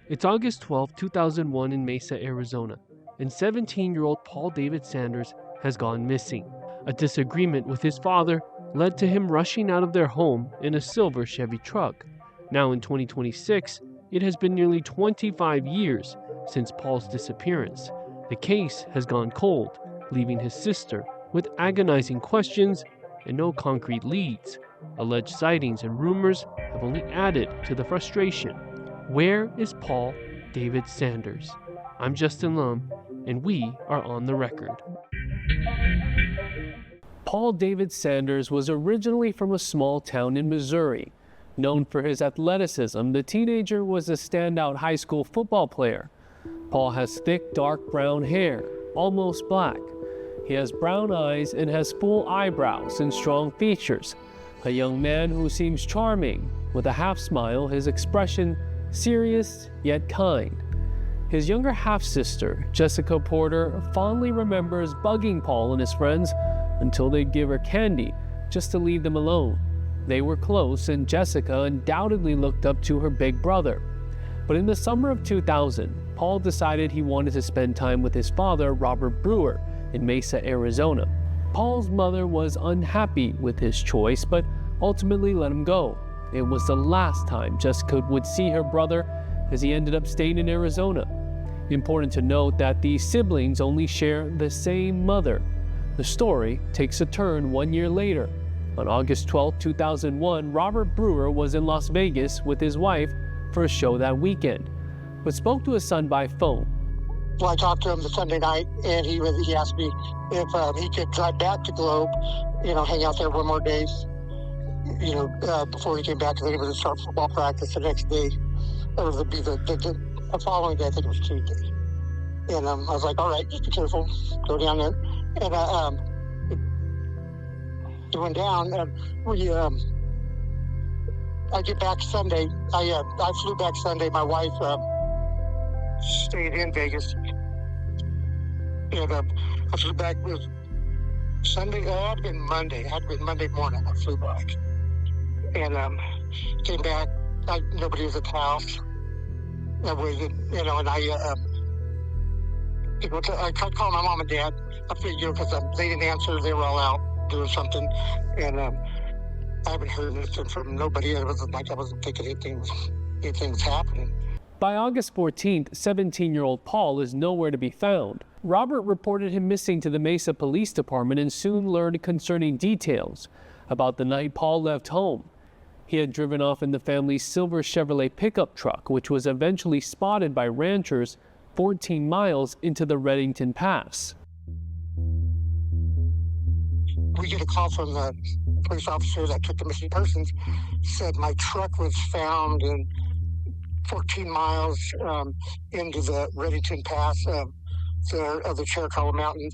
It's August 12, 2001 in Mesa, Arizona, and 17-year-old Paul David Sanders has gone missing. A disagreement with his father led to him rushing out of their home in a silver Chevy truck. Now in 2026, it has been nearly 25 years since Paul's disappearance. The case has gone cold, leaving his sister with agonizing questions and no concrete leads. Alleged sightings and rumors have only added to the frustration. Where is Paul David Sanders? I'm Justin Lum, and we are on the record. Paul David Sanders was originally from a small town in Missouri. Known for his athleticism, the teenager was a standout high school football player. Paul has thick, dark brown hair, almost black. He has brown eyes and has full eyebrows and strong features. A young man who seems charming, with a half smile, his expression serious yet kind. His younger half-sister, Jessica Porter, fondly remembers bugging Paul and his friends until they'd give her candy just to leave them alone. They were close, and Jessica undoubtedly looked up to her big brother. But in the summer of 2000, Paul decided he wanted to spend time with his father, Robert Brewer, in Mesa, Arizona. Paul's mother was unhappy with his choice, but ultimately let him go. It was the last time Jessica would see her brother, as he ended up staying in Arizona. Important to note that the siblings only share the same mother. The story takes a turn 1 year later. On August 12, 2001, Robert Brewer was in Las Vegas with his wife for a show that weekend, but spoke to his son by phone. Well, I talked to him the Sunday night, and he asked me if he could drive back to Globe, hang out there one more day, before he came back, because they were going to start football practice the next day. Or it would be the following day, I think it was Tuesday. And I was like, all right, just be careful, go down there. And we went down, and I get back Sunday. I flew back Sunday. My wife stayed in Vegas. And I flew back with Sunday. It had been Monday. It had been Monday morning. I flew back. And came back. Nobody was at the house. I waited, and I tried calling my mom and dad. I figured, because they didn't answer. They were all out doing something. And I haven't heard anything from nobody. It wasn't like I wasn't thinking anything was happening. By August 14th, 17-year-old Paul is nowhere to be found. Robert reported him missing to the Mesa Police Department and soon learned concerning details about the night Paul left home. He had driven off in the family's silver Chevrolet pickup truck, which was eventually spotted by ranchers 14 miles into the Reddington Pass. We get a call from the police officer that took the missing persons, said my truck was found in 14 miles into the Reddington Pass of the Chiricahua Mountains,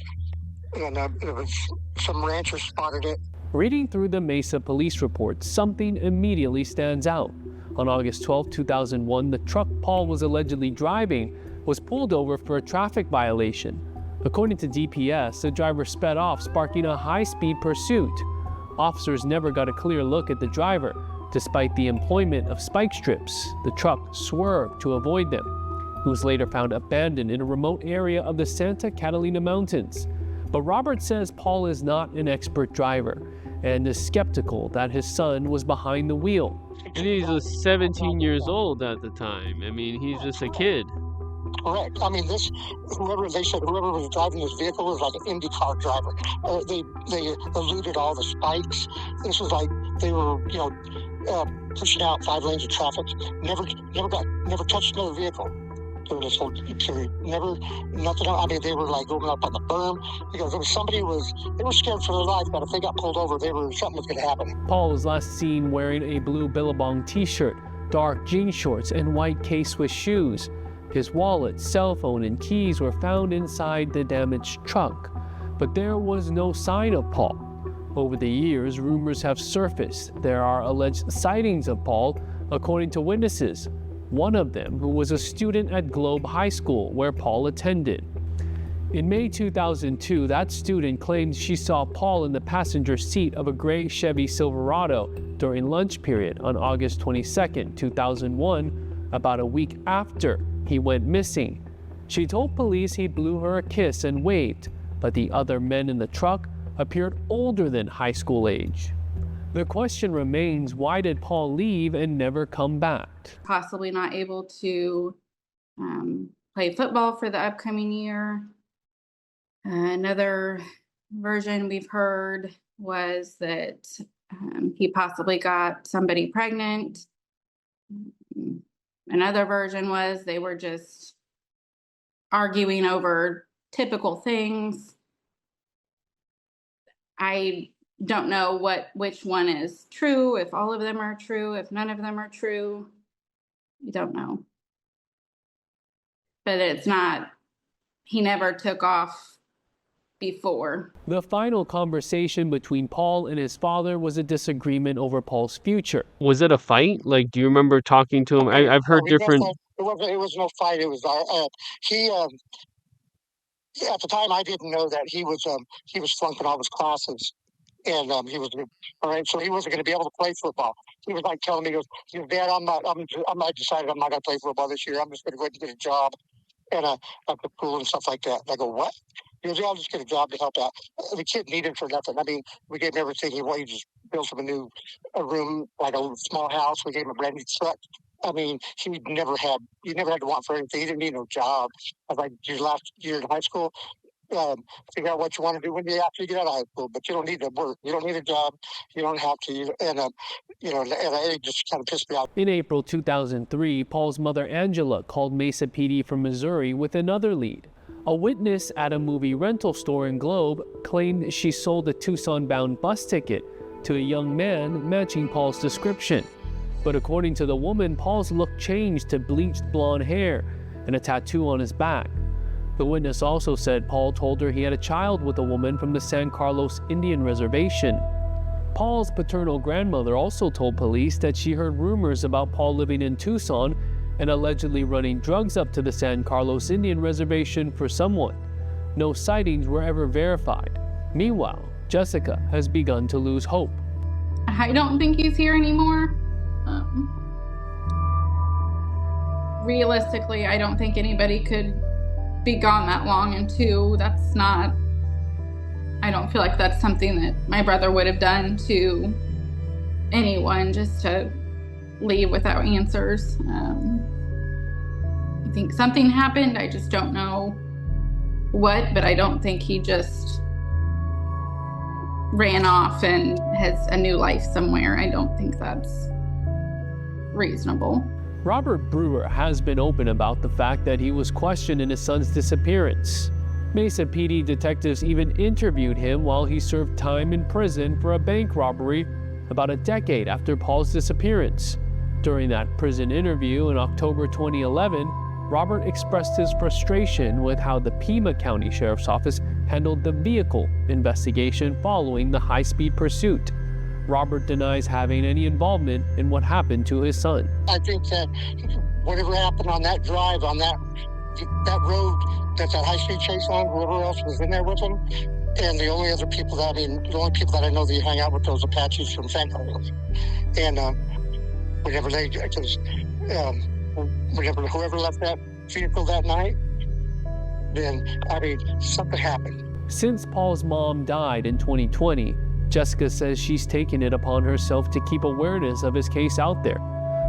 and it was some ranchers spotted it. Reading through the Mesa police report, something immediately stands out. On August 12, 2001, the truck Paul was allegedly driving was pulled over for a traffic violation. According to DPS, the driver sped off, sparking a high-speed pursuit. Officers never got a clear look at the driver. Despite the employment of spike strips, the truck swerved to avoid them. He was later found abandoned in a remote area of the Santa Catalina Mountains. But Robert says Paul is not an expert driver and is skeptical that his son was behind the wheel. And he was 17 years old at the time. I mean, he's just a kid. Correct. I mean, whoever was driving this vehicle was like an IndyCar driver. They eluded all the spikes. This was like they were, pushing out 5 lanes of traffic. Never touched another vehicle during this whole period. Nothing. I mean, they were like going up on the berm because they were scared for their life. But if they got pulled over, something was going to happen. Paul was last seen wearing a blue Billabong t-shirt, dark jean shorts, and white K-Swiss shoes. His wallet, cell phone, and keys were found inside the damaged truck, but there was no sign of Paul. Over the years, rumors have surfaced. There are alleged sightings of Paul, according to witnesses. One of them, who was a student at Globe High School, where Paul attended. In May 2002, that student claimed she saw Paul in the passenger seat of a gray Chevy Silverado during lunch period. On August 22, 2001, about a week after he went missing. She told police he blew her a kiss and waved, but the other men in the truck appeared older than high school age. The question remains, why did Paul leave and never come back? Possibly not able to play football for the upcoming year. Another version we've heard was that he possibly got somebody pregnant. Another version was they were just arguing over typical things. I don't know which one is true, if all of them are true, if none of them are true. I don't know. But it's not, he never took off before. The final conversation between Paul and his father was a disagreement over Paul's future. Was it a fight? Like, do you remember talking to him? I've heard different. It was no fight. It was he. At the time, I didn't know that he was flunking all his classes, and he was all right. So he wasn't going to be able to play football. He was like telling me, he goes, Dad, I'm not decided I'm not going to play football this year. I'm just going to go ahead and get a job and at the pool and stuff like that. And I go, what? He goes, yeah, I'll just get a job to help out. The kid needed for nothing. I mean, we gave him everything he wanted. He just built him a room, like a small house. We gave him a brand new truck. I mean, he never had to want for anything. He didn't need no job. I was like, your last year in high school, figure out what you want to do after you get out of high school, but you don't need to work. You don't need a job. You don't have to. And it just kind of pissed me off. In April 2003, Paul's mother, Angela, called Mesa PD from Missouri with another lead. A witness at a movie rental store in Globe claimed she sold a Tucson-bound bus ticket to a young man matching Paul's description. But according to the woman, Paul's look changed to bleached blonde hair and a tattoo on his back. The witness also said Paul told her he had a child with a woman from the San Carlos Indian Reservation. Paul's paternal grandmother also told police that she heard rumors about Paul living in Tucson and allegedly running drugs up to the San Carlos Indian Reservation for someone. No sightings were ever verified. Meanwhile, Jessica has begun to lose hope. I don't think he's here anymore. Realistically, I don't think anybody could be gone that long, and two, I don't feel like that's something that my brother would have done to anyone, just to leave without answers. I think something happened. I just don't know what, but I don't think he just ran off and has a new life somewhere. I don't think that's reasonable. Robert Brewer has been open about the fact that he was questioned in his son's disappearance. Mesa PD detectives even interviewed him while he served time in prison for a bank robbery about a decade after Paul's disappearance. During that prison interview in October 2011, Robert expressed his frustration with how the Pima County Sheriff's Office handled the vehicle investigation following the high-speed pursuit. Robert denies having any involvement in what happened to his son. I think that whatever happened on that drive, on that road that high-speed chase on, whoever else was in there with him, and the only people that I know that you hang out with, those Apaches from San Carlos. And whenever whoever left that vehicle that night, then, something happened. Since Paul's mom died in 2020, Jessica says she's taken it upon herself to keep awareness of his case out there.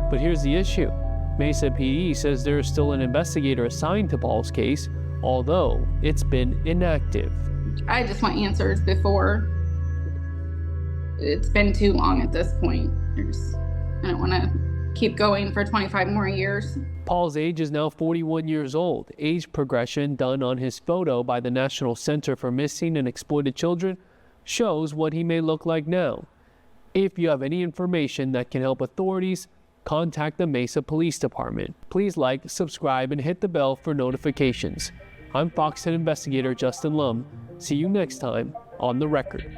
But here's the issue. Mesa PD says there is still an investigator assigned to Paul's case, although it's been inactive. I just want answers before it's been too long at this point. I don't want to keep going for 25 more years. Paul's age is now 41 years old. Age progression done on his photo by the National Center for Missing and Exploited Children shows what he may look like now. If you have any information that can help authorities, contact the Mesa Police Department. Please like, subscribe, and hit the bell for notifications. I'm Fox 10 Investigator Justin Lum. See you next time on The Record.